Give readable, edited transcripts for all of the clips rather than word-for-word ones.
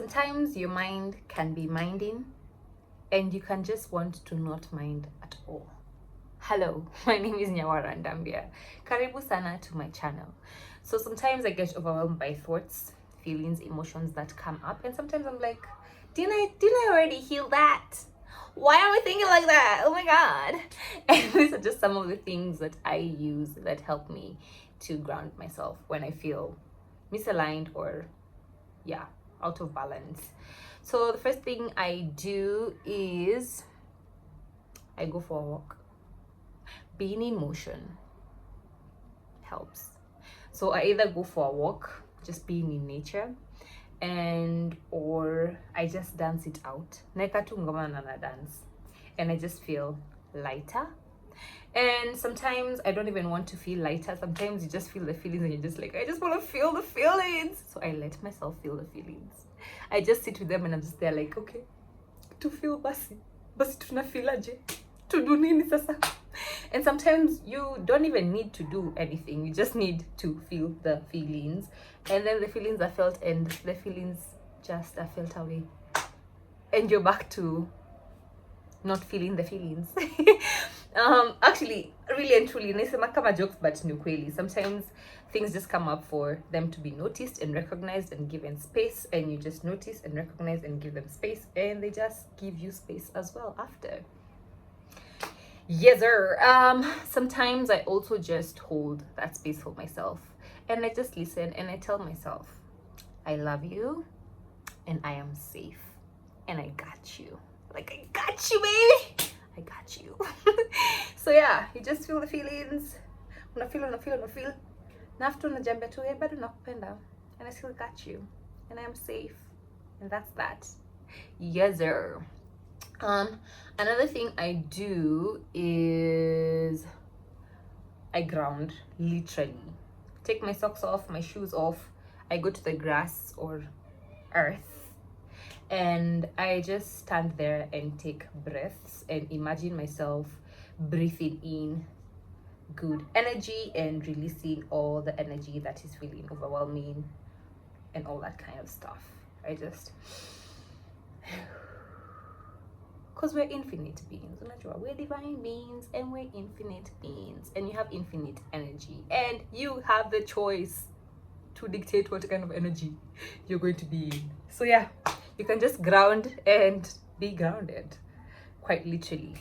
Sometimes your mind can be minding and you can just want to not mind at all. Hello, my name is Nyawara Ndambia. Karibu sana to my channel. So sometimes I get overwhelmed by thoughts, feelings, emotions that come up, and sometimes I'm like, didn't I already heal that? Why am I thinking like that? Oh my god. And these are just some of the things that I use that help me to ground myself when I feel misaligned or out of balance. So the first thing I do is I go for a walk. Being in motion helps. So I either go for a walk, just being in nature, or I just dance it out. Naeka tu ngoma na dance, and I just feel lighter. And sometimes I don't even want to feel lighter. Sometimes you just feel the feelings and you're just like, I just want to feel the feelings. So I let myself feel the feelings. I just sit with them and I'm just there like, okay, to feel basi tunafeel aje, to do nini sasa. And sometimes you don't even need to do anything. You just need to feel the feelings. And then the feelings are felt and the feelings just are felt away. And you're back to not feeling the feelings. Actually, really and truly, naisema kama jokes, but ni ukweli. Sometimes things just come up for them to be noticed and recognized and given space, and you just notice and recognize and give them space, and they just give you space as well after. Yes, sir. Sometimes I also just hold that space for myself, and I just listen and I tell myself, I love you, and I am safe, and I got you. Like, I got you, baby. I got you. So yeah, you just feel the feelings. Unafeel. Na after unajambia tu, bado nakupenda, and I still got you, and I am safe, and that's that. Yes, sir. Another thing I do is I ground, literally. Take my socks off, my shoes off. I go to the grass or earth, and I just stand there and take breaths and imagine myself breathing in good energy and releasing all the energy that is feeling overwhelming and all that kind of stuff. I just, because we're infinite beings, we're divine beings and we're infinite beings, and you have infinite energy, and you have the choice to dictate what kind of energy you're going to be in. So yeah, you can just ground and be grounded, quite literally.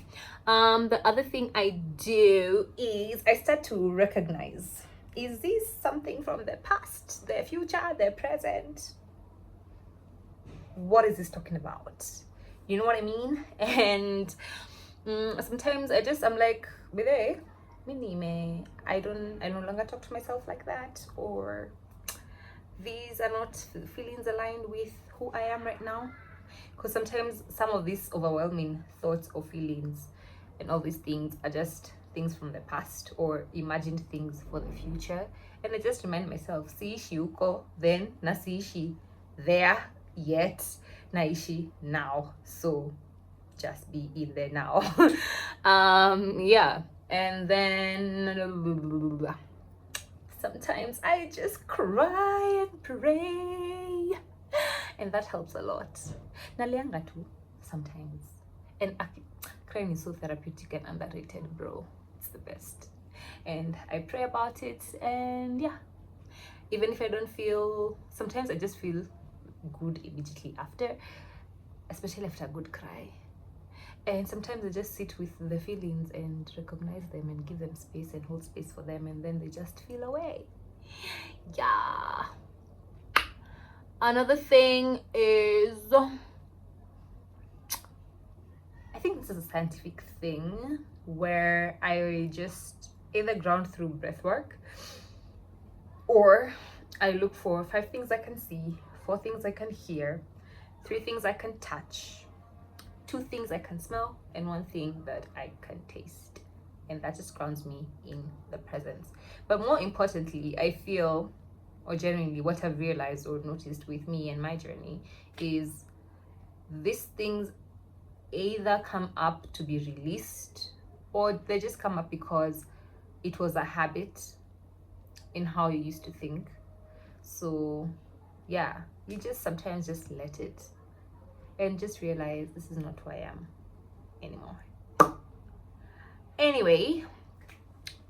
The other thing I do is I start to recognize, is this something from the past, the future, the present? What is this talking about? You know what I mean? And sometimes I'm like, I no longer talk to myself like that, or these are not feelings aligned with who I am right now. Because sometimes some of these overwhelming thoughts or feelings and all these things are just things from the past or imagined things for the future. And I just remind myself, siishi uko then, na siishi there yet, naishi now. So just be in there now. Yeah. And then sometimes I just cry and pray, and that helps a lot. Nalianga too sometimes, and crying is so therapeutic and underrated, bro. It's the best. And I pray about it, and yeah, even if I don't feel, sometimes I just feel good immediately after, especially after a good cry. And sometimes I just sit with the feelings and recognize them and give them space and hold space for them, and then they just feel away. Yeah. Another thing is, I think this is a scientific thing where I just either ground through breath work, or I look for 5 things I can see, 4 things I can hear, 3 things I can touch, 2 things I can smell, and 1 thing that I can taste. And that just grounds me in the presence. But more importantly, I feel, or genuinely what I've realized or noticed with me and my journey, is these things either come up to be released, or they just come up because it was a habit in how you used to think. So yeah, You just sometimes just let it and just realize this is not who I am anymore. Anyway,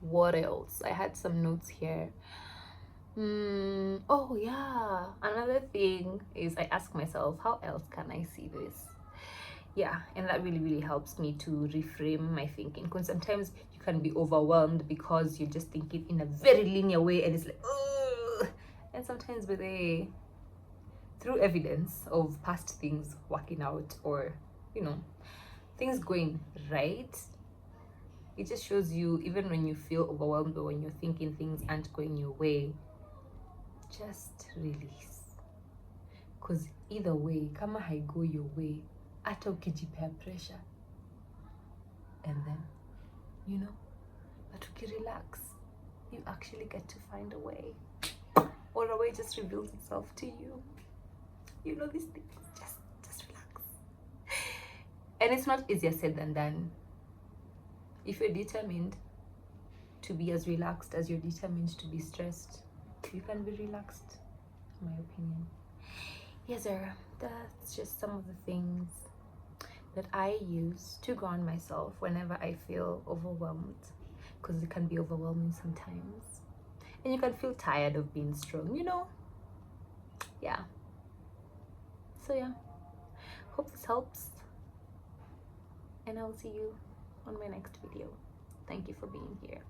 what else? I had some notes here. Oh yeah, another thing is I ask myself, how else can I see this? Yeah, and that really helps me to reframe my thinking, because sometimes you can be overwhelmed because you're just thinking in a very linear way, and it's like, ugh. And sometimes through evidence of past things working out, or things going right, it just shows you, even when you feel overwhelmed or when you're thinking things aren't going your way, just release. Because either way, kama haigo your way, hata ukijipea pressure, and then but ukirelax, you actually get to find a way, or a way just reveals itself to you. These things, just relax. And it's not easier said than done. If you're determined to be as relaxed as you're determined to be stressed, you can be relaxed, in my opinion. Yes, sir. That's just some of the things that I use to ground myself whenever I feel overwhelmed, because it can be overwhelming sometimes, and you can feel tired of being strong, yeah. So yeah, hope this helps, and I'll see you on my next video. Thank you for being here.